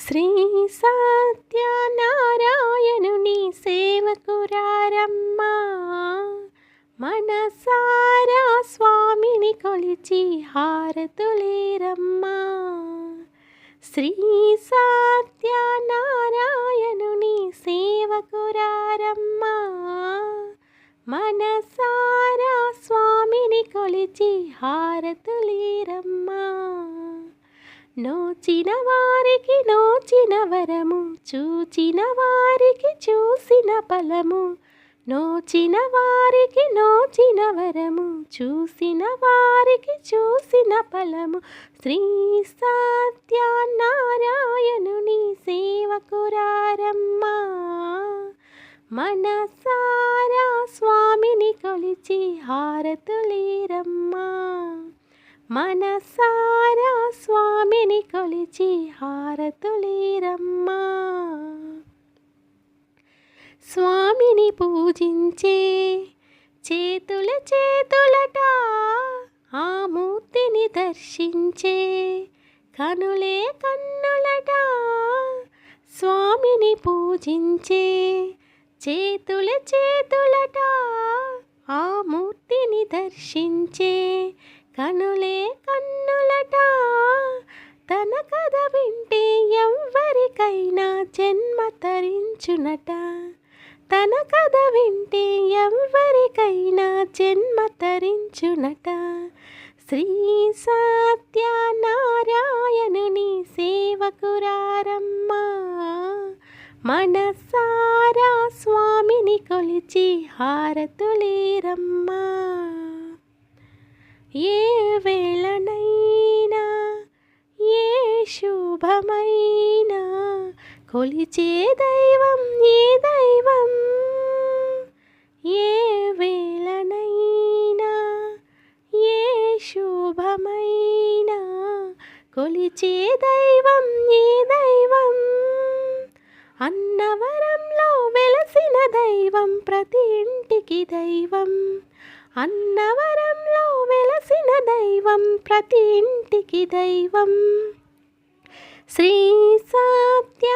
శ్రీ సత్యనారాయణుని సేవకురారమ్మా, మనసారా స్వామిని కొలిచి హారతులేరమ్మా. శ్రీ సత్యనారాయణుని సేవకురారమ్మా, మనసారా స్వామిని కొలిచి హారతులేరమ్మా. నోచిన వారికి నోచిన వరము, చూచిన వారికి చూసిన ఫలము. నోచిన వారికి నోచిన వరము, చూసిన వారికి చూసిన ఫలము. శ్రీ సత్యనారాయణుని సేవకురారమ్మా, మనసారా స్వామిని కొలిచి హారతులేరమ్మా. మనసారా స్వామిని కొలిచి హారతులేరమ్మా. స్వామిని పూజించే చేతులట, ఆ మూర్తిని దర్శించే కనులే కన్నులట. స్వామిని పూజించే చేతులట, ఆ మూర్తిని దర్శించే కనులే కన్నులట. తన కథ వింటే ఎవ్వరికైనా జన్మ తరించునట. తన కథ వింటే ఎవ్వరికైనా జన్మ తరించునట. శ్రీ సత్యనారాయణుని సేవకురారమ్మా, మనసారా స్వామిని కొలిచి హారతులేరమ్మా. ఏ వేళనైనా ఏ శుభమైనా కొలిచే దైవం ఏ దైవం. ఏ వేళనైనా ఏ శుభమైనా కొలిచే దైవం ఏ దైవం. అన్నవరంలో వెలసిన దైవం ప్రతి ఇంటికి దైవం. అన్నవరంలో వెలసిన దైవం ప్రతి ఇంటికి దైవం. శ్రీ సత్య